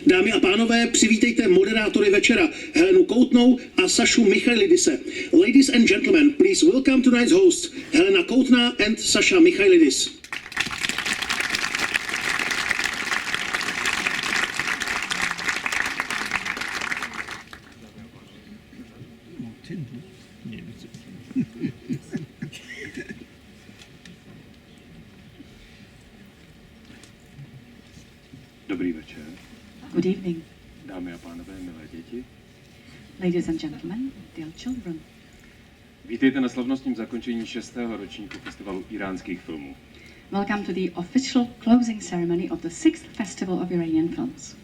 Dámy a pánové, přivítejte moderátory večera, Helenu Koutnou a Sašu Michailidise. Ladies and gentlemen, please welcome tonight's hosts, Helena Koutná and Sasha Michailidis. Dobrý večer. Good evening, Dámy a pánové, milé děti. ladies and gentlemen, dear children. Vítejte na slavnostním zakončení 6. ročníku festivalu iránských filmů. Welcome to the official closing ceremony of the 6th Festival of Iranian Films.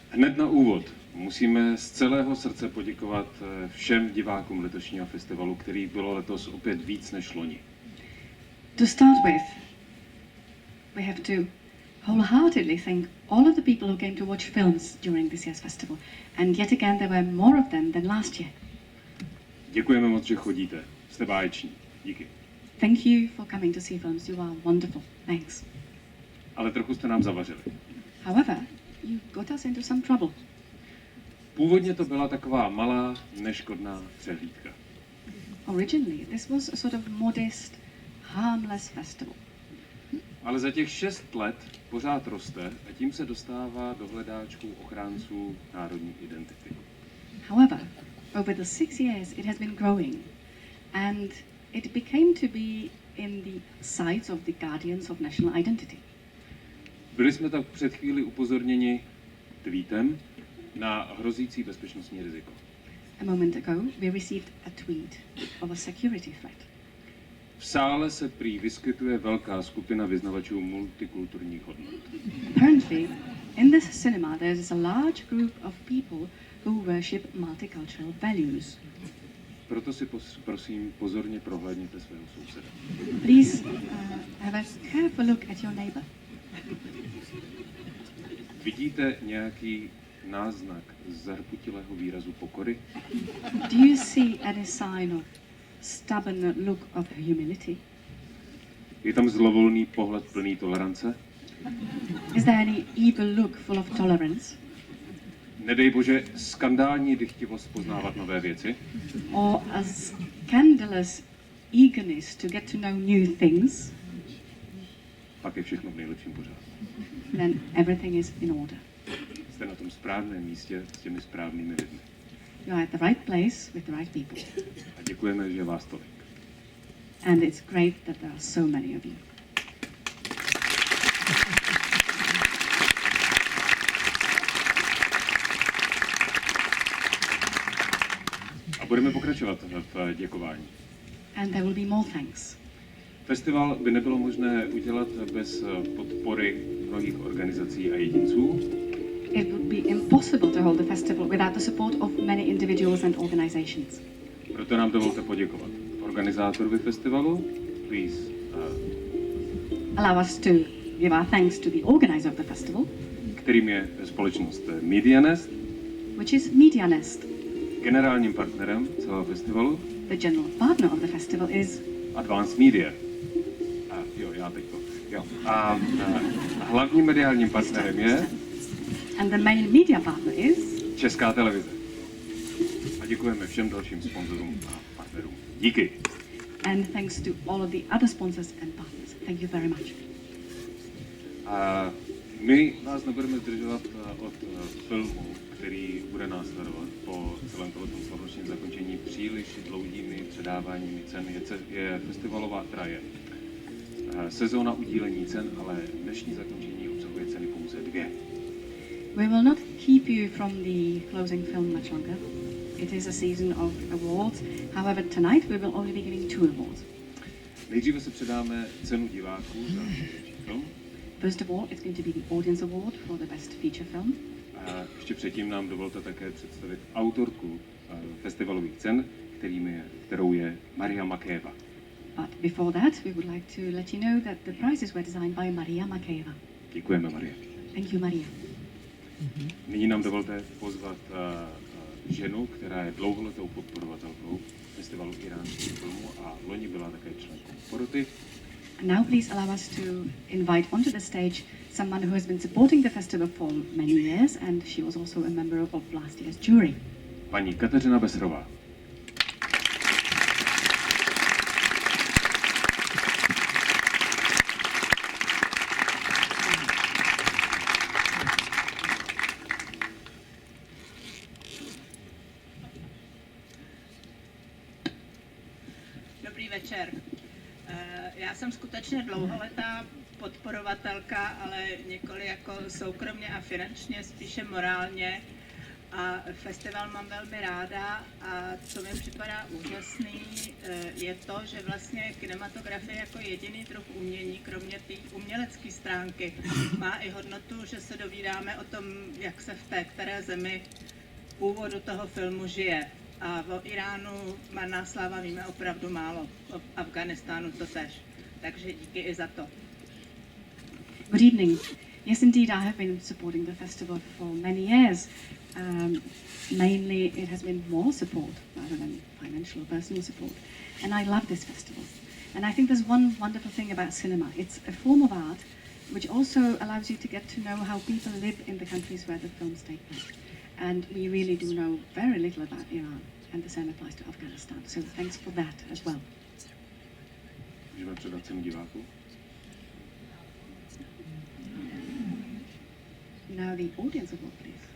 Hned na úvod musíme z celého srdce poděkovat všem divákům letošního festivalu, který bylo letos opět víc než loni. To start with, we have to wholeheartedly thank all of the people who came to watch films during this year's festival. And yet again, there were more of them than last year. Děkujeme moc, že chodíte. Jste báječní. Díky. Thank you for coming to see films. You are wonderful. Thanks. Ale trochu jste nám zavařili. However, you got us into some trouble. Původně to byla taková malá, neškodná přehlídka. Originally, this was a sort of modest, harmless festival. Ale za těch 6 let pořád roste a tím se dostává do hledáčku ochránců národní identity. However, over the 6 years it has been growing, and it became to be in the sights of the guardians of national identity. Byli jsme tak před chvíli upozorněni tweetem na hrozící bezpečnostní riziko. A moment ago, we received a tweet of a security threat. V sále se prý vyskytuje velká skupina vyznavačů multikulturních hodnot. Apparently, in this cinema there is a large group of people who worship multicultural values. Proto si prosím pozorně prohlédněte svého souseda. Please have a careful look at your neighbor. Vidíte nějaký náznak zarputilého výrazu pokory? Do you see any sign of stubborn look of humility? Je tam zlovolný pohled plný tolerance? Is there any evil look full of tolerance? Nedej bože, skandální dychtivost poznávat nové věci? Or a scandalous eagerness to get to know new things? Pak je všechno v nejlepším pořádku. Then everything is in order. Jste na tom správném místě s těmi správnými lidmi. You are at the right place with the right people. A děkujeme, že je vás tolik. And it's great that there are so many of you. A budeme pokračovat v děkování. And there will be more thanks. Festival by nebylo možné udělat bez podpory mnohých organizací a jedinců. It would be impossible to hold the festival without the support of many individuals and organizations. Proto nám dovolte poděkovat organizátorovi festivalu, please. Allow us to give our thanks to the organizer of the festival, Kterým je společnost Media Nest, which is Media Nest. generálním partnerem celého festivalu. The general partner of the festival is Advanced Media. Jo. A hlavním mediálním partnerem je And the main media partner is Česká televize. A děkujeme všem dalším sponzorům a partnerům. Díky. and thanks to all of the other sponsors and partners. Thank you very much. A my vás nebudeme zdržovat od filmu, který bude následovat po celém tomto slavnostním zakončení příliš dlouhými předáváními cen. Je festivalová, která je sezóna udílení cen, ale dnešní zakončení obsahuje ceny pouze 2. We will not keep you from the closing film much longer. It is a season of awards. However, tonight we will only be giving 2 awards. Nejdříve se předáme cenu diváků za nejlepší film. First of all, it's going to be the Audience Award for the Best Feature Film. A ještě předtím nám dovolte také představit autorku festivalových cen, kterou je Maria Makeva. But before that, we would like to let you know that the prizes were designed by Maria Makeva. Děkujeme, Maria. Thank you, Maria. Nyní nám dovolte pozvat ženu, která je dlouholetou podporovatelkou festivalu iránských filmů a loni byla také členkou poroty. And now please allow us to invite onto the stage someone who has been supporting the festival for many years, and she was also a member of last year's jury. Paní Kateřina Besrová. Dobrý večer. Já jsem skutečně dlouholetá podporovatelka, ale nikoli jako soukromně a finančně, spíše morálně. A festival mám velmi ráda a co mi připadá úžasný, je to, že vlastně kinematografie jako jediný druh umění, kromě té umělecké stránky, má i hodnotu, že se dovídáme o tom, jak se v té které zemi původu toho filmu žije. A o Iránu marná sláva víme opravdu málo, o Afghánistánu to tež. Takže díky i za to. Good evening. Yes, indeed, I have been supporting the festival for many years. Mainly, it has been moral support rather than financial or personal support. And I love this festival. And I think there's one wonderful thing about cinema. It's a form of art which also allows you to get to know how people live in the countries where the films take place. And we really do know very little about Iran, and the same applies to Afghanistan. So thanks for that as well. Můžeme předat cenu diváků. Now the audience award, please.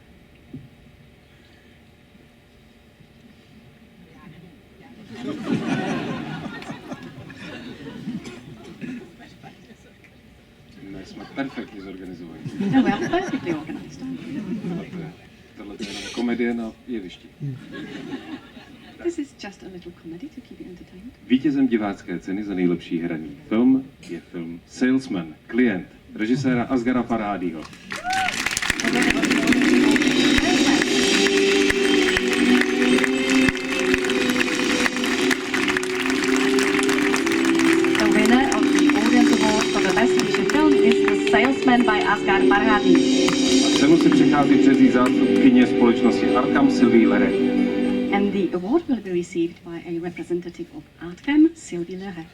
My jsme perfektně zorganizovaní. No, we are perfectly organized. Tohle je jenom komedie na jevišti. This is just a little comedy to keep you entertained. Vítězem divácké ceny za nejlepší hraný film je film Salesman, klient, režiséra Asghara Farhadiho. The winner of the Audience Award for the Best Feature Film is The Salesman by Asghar Farhadi. A cenu si přichází převzít zástupkyně společnosti Arkham Sylvie Lere. And the award will be received by a representative of Arkham, Sylvie Lere.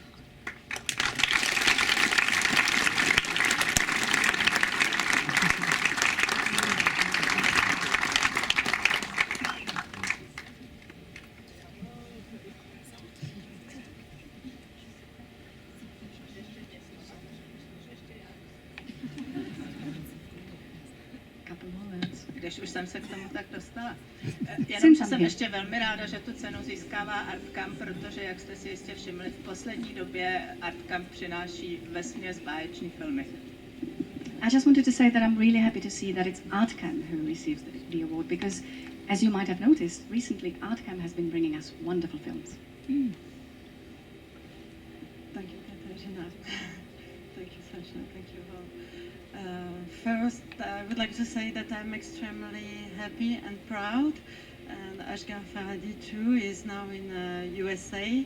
Couple more words. Když už jsem se k tomu tak dostala. Jsem Jenom tam jsem je. ještě velmi ráda, že tu cenu získává Artkam, protože, jak jste si jistě všimli, v poslední době Artkam přináší vesměs báječní filmy. I just wanted to say that I'm really happy to see that it's Artcam who receives the award, because, as you might have noticed, recently Artcam has been bringing us wonderful films. Thank you, Katarzyna. Thank you, Sasha. Thank you all. First, I would like to say that I'm extremely happy and proud. And Asghar Farhadi too is now in USA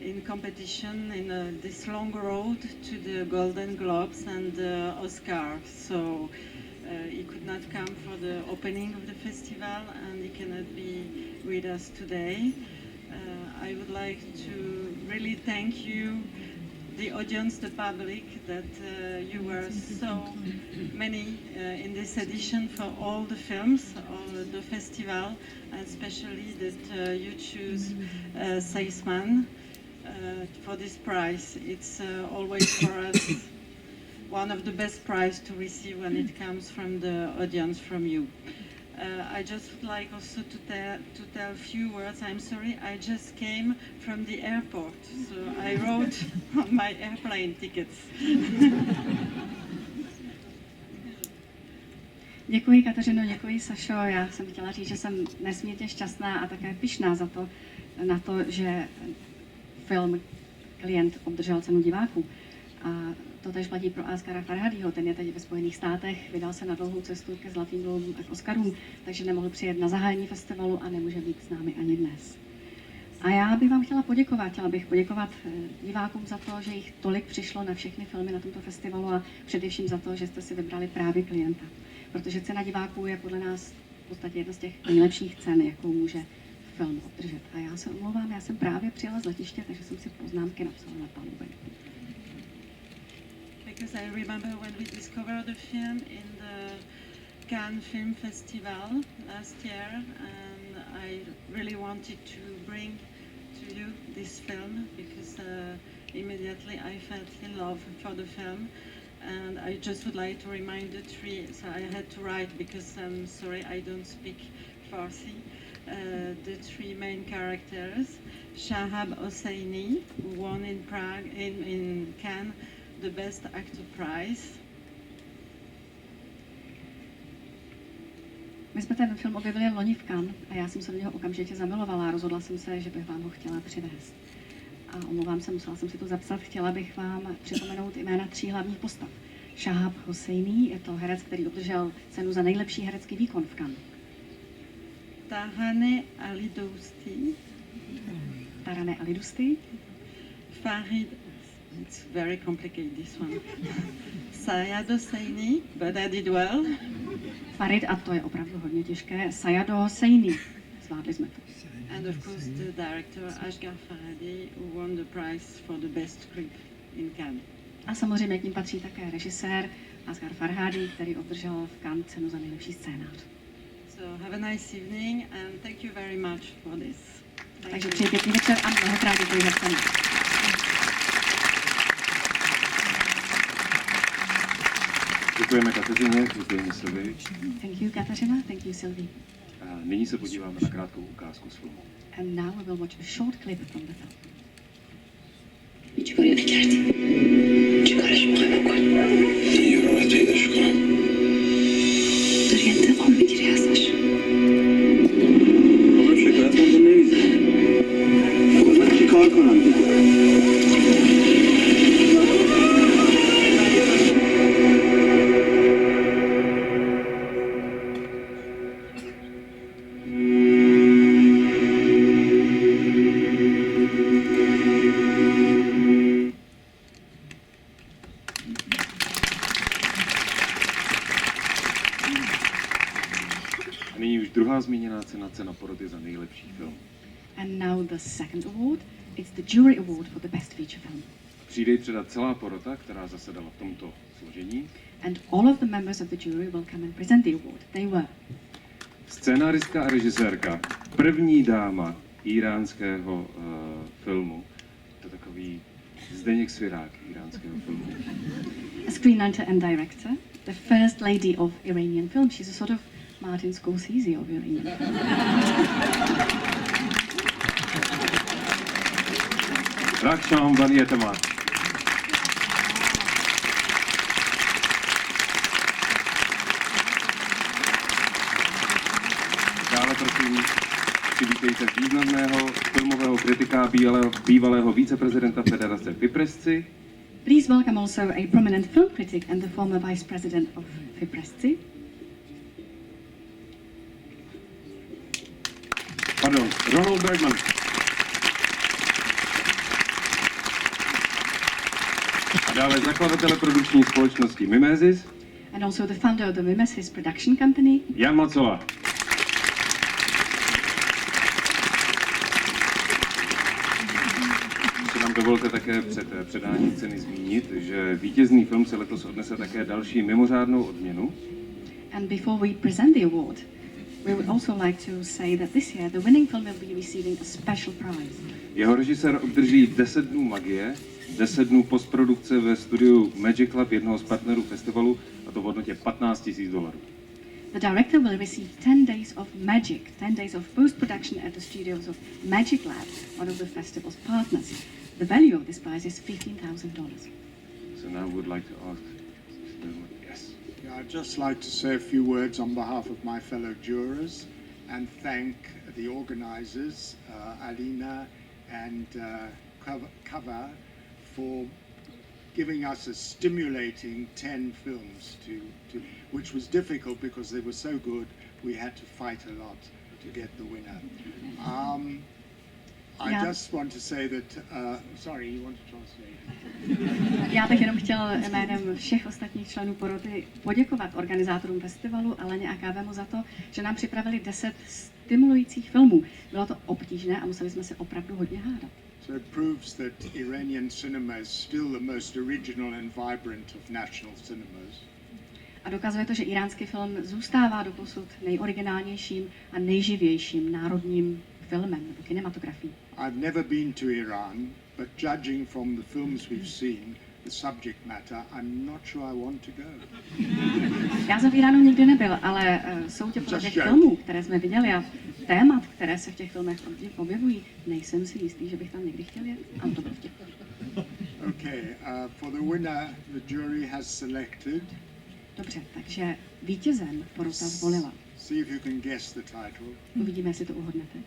in competition in this long road to the Golden Globes and the Oscars. So he could not come for the opening of the festival and he cannot be with us today. I would like to really thank you, the audience, the public, that you were so many in this edition for all the films, all the festival, and especially that you choose Seisman for this prize. It's always for us one of the best prizes to receive when it comes from the audience, from you. I just would like also to tell a few words. I'm sorry, I just came from the airport, so I wrote on my airplane tickets. Děkuji, Kateřino, děkuji, Sašo. Já jsem chtěla říct, že jsem nesmírně šťastná a také pyšná na to, že film Klient obdržel cenu diváků. A to tež platí pro Asghara Farhadiho, ten je teď ve Spojených státech, vydal se na dlouhou cestu ke Zlatým glóbům a k Oscarům, takže nemohl přijet na zahájení festivalu a nemůže být s námi ani dnes. A já bych vám chtěla bych poděkovat divákům za to, že jich tolik přišlo na všechny filmy na tomto festivalu a především za to, že jste si vybrali právě Klienta. Protože cena diváků je podle nás v podstatě jedna z těch nejlepších cen, jakou může film obdržet. A já se omlouvám, já jsem právě přijela z letiště, takže jsem si poznámky napsala na palubě. Because I remember when we discovered the film in the Cannes Film Festival last year, and I really wanted to bring to you this film because immediately I felt in love for the film, and I just would like to remind the three. So I had to write because I'm sorry I don't speak Farsi. The three main characters: Shahab Hosseini, who won in Prague in Cannes the Best Actor Prize. My jsme ten film objevili loni v Cannes a já jsem se do něho okamžitě zamilovala a rozhodla jsem se, že bych vám ho chtěla přivést. A omlouvám se, musela jsem si to zapsat, chtěla bych vám připomenout jména 3 hlavních postav. Shahab Hosseini je to herec, který obdržel cenu za nejlepší herecký výkon v Cannes. Taraneh Alidousti. Taraneh Alidousti. Farid, it's very complicated this one. Sayad Hosseini, but I did well. Farid, a to je opravdu hodně těžké, Sayad Hosseini. Zvládli jsme to. And of course the director Asghar Farhadi, who won the prize for the best script in Cannes. A samozřejmě k ním patří také režisér Asghar Farhadi, který obdržel v Cannes cenu za nejlepší scénář. So have a nice evening and thank you very much for this. Takže přeji pěkný večer a mnohokrát děkuji za cenu. Děkujeme Kateřině, děkujeme Silvi. Thank you, Kateřina. Thank you, Sylvie. A nyní se podíváme na krátkou ukázku z filmu. And now we will watch a short clip from the film. هیچ کاری نکردی. چی کارش میخوای بکنی؟ یه رو باید پیداش کنم. داری انتقام میگیری ازش. آقا شکایت من رو نمیزنی. گفتم چی کار کنم دیگه. Nyní už druhá zmíněná cena poroty za nejlepší film. And now the second award. It's the jury award for the best feature film. Přijde jí předat celá porota, která zasedala v tomto složení. And all of the members of the jury will come and present the award. They were Scénáristka a režisérka, první dáma iránského filmu. To je takový Zdeněk Svirák iránského filmu. a screenwriter and director, the first lady of Iranian film. She's a sort of Martin Scorsese of Iranian. Raksham Vaniyatamat. Dále prosím přivítejte významného filmového kritika, bývalého viceprezidenta Federace Fipresci. Please welcome also a prominent film critic and the former vice president of Fipresci. Pardon, Ronald Bergman. A dále zakladatele produkční společnosti Mimesis. And also the founder of the Mimesis production company. Jan Macola. Ještě nám dovolte také před předáním ceny zmínit, že vítězný film se letos odnese také další mimořádnou odměnu. And before we present the award, we would also like to say that this year the winning film will be receiving a special prize. Jeho režisér obdrží 10 dnů magie, 10 dnů postprodukce ve studiu Magic Lab, jednoho z partnerů festivalu, a to v hodnotě $15,000. The director will receive 10 days of magic, 10 days of post-production at the studios of Magic Lab, one of the festival's partners. The value of this prize is $15,000. So now I would like to ask, yes. Yeah, I'd just like to say a few words on behalf of my fellow jurors and thank the organisers, Alina and Kava, for giving us a stimulating 10 films, which was difficult because they were so good. We had to fight a lot to get the winner. I just want to say that, sorry, you want to translate? Já bych jenom chtěl jménem všech ostatních členů poroty poděkovat organizátorům festivalu Aleně a Kávemu za to, že nám připravili 10 stimulujících filmů. Bylo to obtížné a museli jsme se opravdu hodně hádat. So it proves that Iranian cinema is still the most original and vibrant of national cinemas. A dokazuje to, že iránský film zůstává doposud nejoriginálnějším a nejživějším národním filmem nebo kinematografií. I've never been to Iran, but judging from the films we've seen, the subject matter, I'm not sure I want to go. Já jsem v Iránu nikdy nebyl, ale soudě podle těch filmů, které jsme viděli a témat, které se v těch filmech objevují, nejsem si jistý, že bych tam někdy chtěl jet. Ale to byl vtip. Okay, for the winner, the jury has selected. Dobře, takže vítězem porota zvolila. See if you can guess the title. Uvidíme, jestli to uhodnete.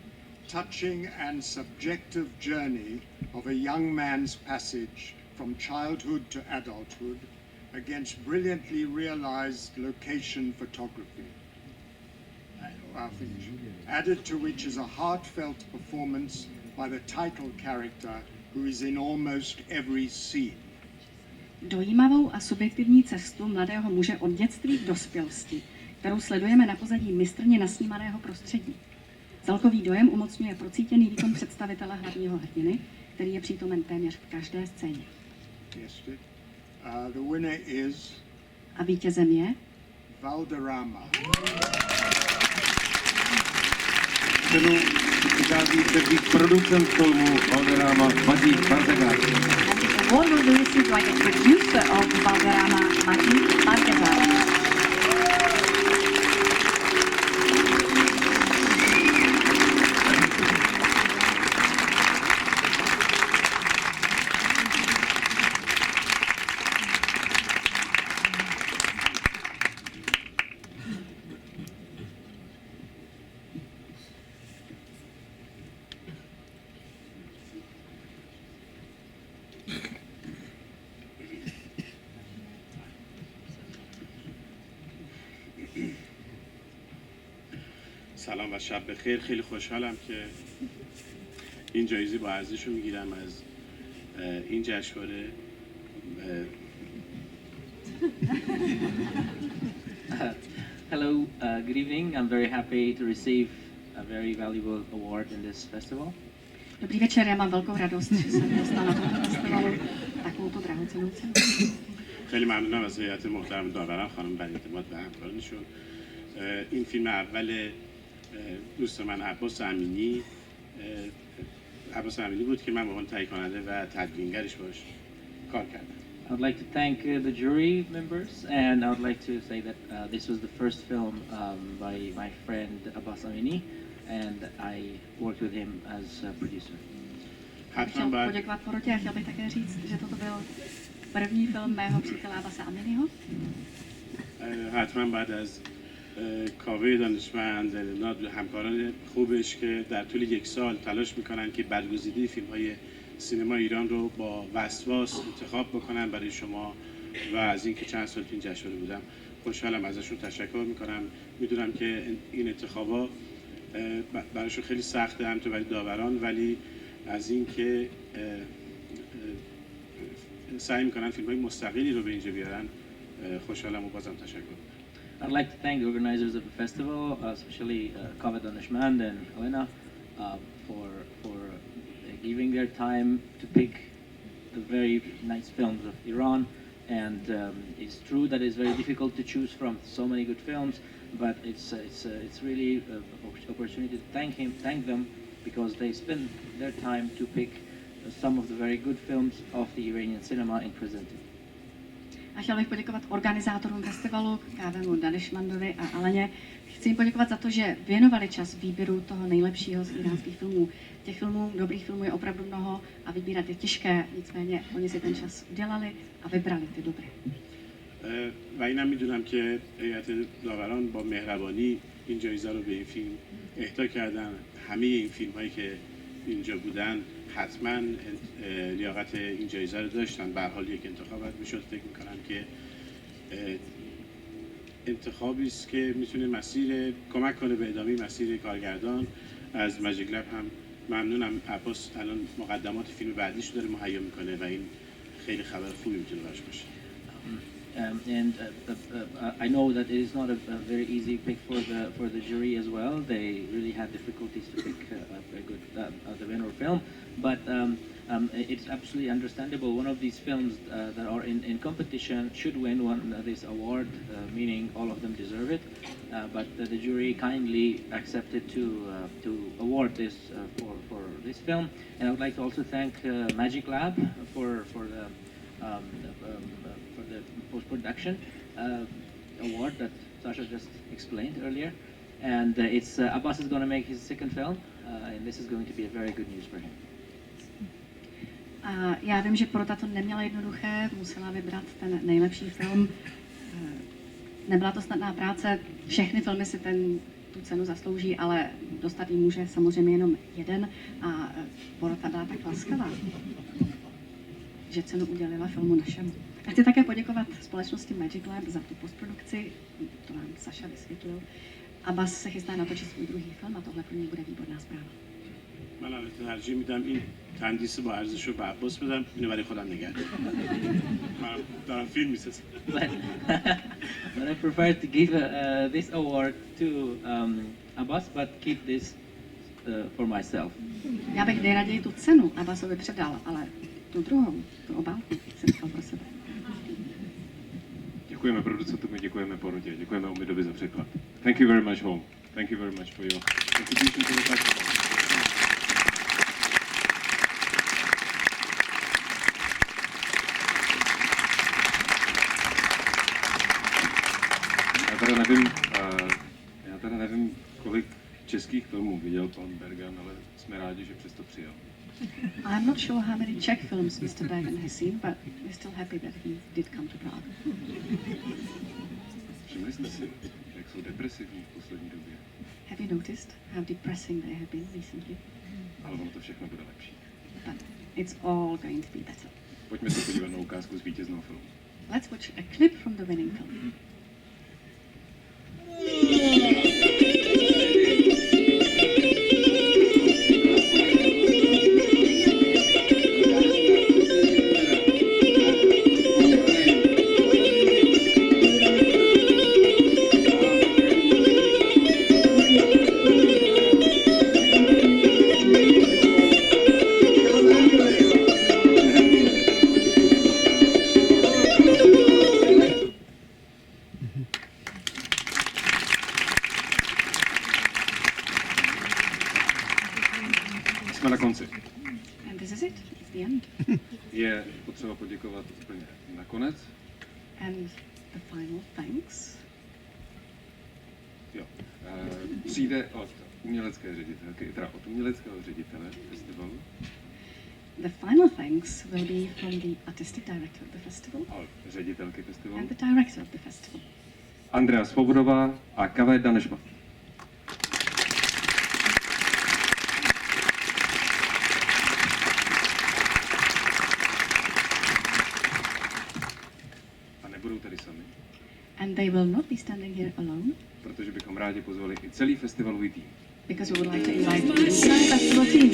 Touching and subjective journey of a young man's passage from childhood to adulthood against brilliantly realized location photography. Added to which is a heartfelt performance by the title character who is in almost every scene. Dojímavou a subjektivní cestu mladého muže od dětství k dospělosti, kterou sledujeme na pozadí mistrně nasnímaného prostředí. Celkový dojem umocňuje procítěný výkon představitele hlavního hrdiny, který je přítomen téměř v každé scéně. The winner is A vítězem je Valderrama. Cenu přichází předbít producent filmu Valderrama Matíj Bartegar. And the award will be received by the producer of Valderrama, Matíj Bartegar. سلام و شب بخیر. خیلی خوشحالم که این جایزه با ارزش رو میگیرم از این جشنواره. Hello, good evening. I'm very happy to receive a very valuable award in this festival. Dobrý večer, já mám velkou radost, že jsem dostala na tomto festivalu takovouto drahocennou cenu. خیلی ممنونم از هیئت محترم داوران خانم برای اعتماد به همکارانشون. این فیلم اول دوست من عباس امینی بود که من به عنوان تهیه کننده و تدوینگرش باش کار کردم. I would like to thank the jury members, and I would like to say that this was the first film by my friend Abbas Amini, and I worked with him as a producer. Chtěl poděkovat porotě a chtěl bych také říct, že toto byl první film mého přítele Abbasa Aminiho. حتما بعد از کاوه دانشمند همکاران خوبش که در طول یک سال تلاش میکنن که برگزیده فیلم‌های سینما ایران رو با وسواس انتخاب بکنن برای شما و از اینکه چند سال تو این جشنواره بودم خوشحالم، ازشون تشکر میکنم. میدونم که این انتخابا براشون خیلی سخته، هم تو برای داوران، ولی از اینکه سعی میکنن فیلم‌های مستقلی رو به اینجا بیارن خوشحالم و بازم تشکر میکنم. I'd like to thank the organizers of the festival, especially Kaveh Daneshmand and Elena, for giving their time to pick very nice films of Iran. And it's true that it's very difficult to choose from so many good films, but it's really an opportunity to thank them, because they spend their time to pick some of the very good films of the Iranian cinema and present it. A chtěl bych poděkovat organizátorům festivalu, Kávemu Danishmandovi a Aleně. Chci jim poděkovat za to, že věnovali čas výběru toho nejlepšího z iránských filmů. Těch filmů, dobrých filmů je opravdu mnoho a vybírat je těžké, nicméně oni si ten čas udělali a vybrali ty dobré. و اینم میدونم که هیئت داوران با مهربانی این جایزه رو به این فیلم اهدا کردن. همه این فیلم هایی که اینجا بودن حتما لیاقت این جایزه رو داشتن. به هر حال یک انتخاب میشد. فکر میکنم که انتخابی است که میتونه کمک کنه به ادامه مسیر کارگردان. از ماجیک لب هم ممنونم. عباس الان مقدمات فیلم بعدیش داره مهیا میکنه و این خیلی خبر خوبی میتونه براش باشه. I know that it is not a very easy pick for the jury as well. They really had difficulties to pick a good the winner film, but it's absolutely understandable. One of these films that are in competition should win this award, meaning all of them deserve it. But the jury kindly accepted to award this for this film, and I would like to also thank Magic Lab for the post-production award that Sasha just explained earlier. And Abbas is going to make his second film, and this is going to be a very good news for him. Já vím, že porota to neměla jednoduché, musela vybrat ten nejlepší film. Nebyla to snadná práce, všechny filmy si tu cenu zaslouží, ale dostat ji může samozřejmě jenom jeden a porota byla tak laskavá, že cenu udělila filmu našemu. A chci také poděkovat společnosti Magic Lab za tu postprodukci, to nám Saša vysvětlil. Abbas se chystá natočit svůj druhý film a tohle pro něj bude výborná zpráva. من البته ترجیح میدم این تندیس با ارزش رو به عباس بدم، اینو برای خودم نگه دارم. من دارم فیلم میسازم. But I prefer to give this award to Abbas, but keep this for myself. Já bych nejraději tu cenu Abbasovi předal, ale tu druhou, tu obálku jsem nechal pro sebe. Děkujeme producentům, děkujeme porotě, děkujeme Umidovi za překlad. Thank you very much, home. Thank you very much for your contribution to the festival. Já teda nevím, kolik českých filmů viděl pan Bergan, ale jsme rádi, že přesto přijel. I'm not sure how many Czech films Mr. Bergen has seen, but we're still happy that he did come to Prague. Všimli jste si, jak jsou depresivní v poslední době? Have you noticed how depressing they have been recently? Ale ono to všechno bude lepší. But it's all going to be better. Pojďme se podívat na ukázku z vítězného filmu. Let's watch a clip from the winning film. Jsme na konci. And this is it. It's the end. Je potřeba poděkovat úplně nakonec. And the final thanks. Jo. Přijde od umělecké ředitelky, teda od uměleckého ředitele festivalu. The final thanks will be from the artistic director of the festival A ředitelky festivalu. and the director of the festival. Andrea Svobodová a Kaveh Danishmand. A nebudou tady sami, And they will not be standing here alone, protože bychom rádi pozvali i celý festivalový tým. because we would like to invite the entire festival team.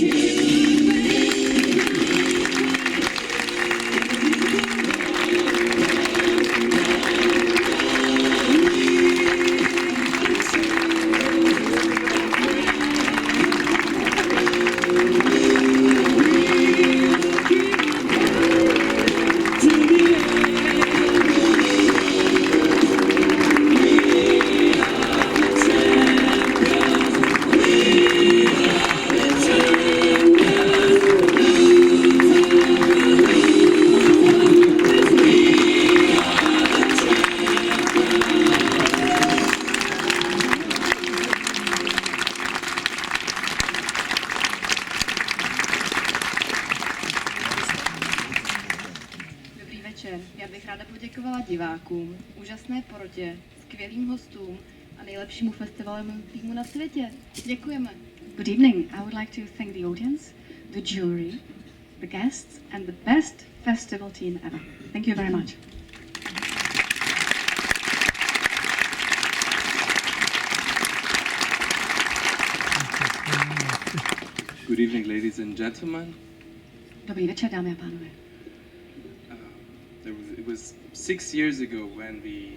poděkovala divákům, úžasné porotě, skvělým hostům a nejlepšímu festivalovému týmu na světě. Děkujeme. Good evening. I would like to thank the audience, the jury, the guests, and the best festival team ever. Thank you very much. Good evening, ladies and gentlemen. Dobrý večer, dámy a pánové. It was 6 years ago when we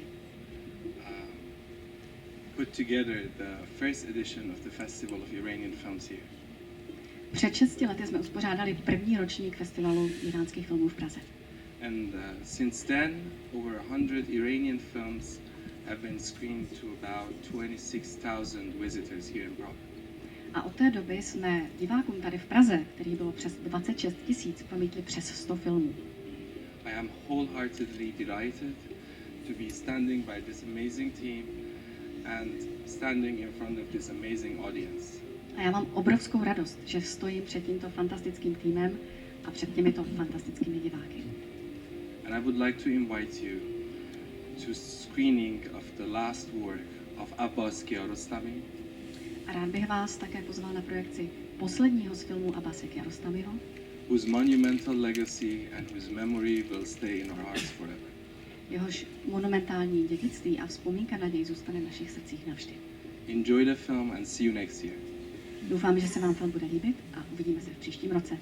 put together the first edition of the Festival of Iranian Films here. Před 6 lety jsme uspořádali první ročník festivalu iránských filmů v Praze. And since then, over 100 Iranian films have been screened to about 26,000 visitors here in Prague. A od té doby jsme divákům tady v Praze, který bylo přes 26 000, promítli přes 100 filmů. I am wholeheartedly delighted to be standing by this amazing team and standing in front of this amazing audience. A já mám obrovskou radost, že stojím před tímto fantastickým týmem a před těmito fantastickými diváky. And I would like to invite you to screening of the last work of Abbas Kiarostami. A rád bych vás také pozval na projekci posledního z filmů Abbase Kiarostamiho, whose monumental legacy and whose memory will stay in our hearts forever. Jehož monumentální dědictví a vzpomínka na něj zůstane v našich srdcích navždy. Enjoy the film and see you next year. Doufám, že se vám film bude líbit a uvidíme se v příštím roce.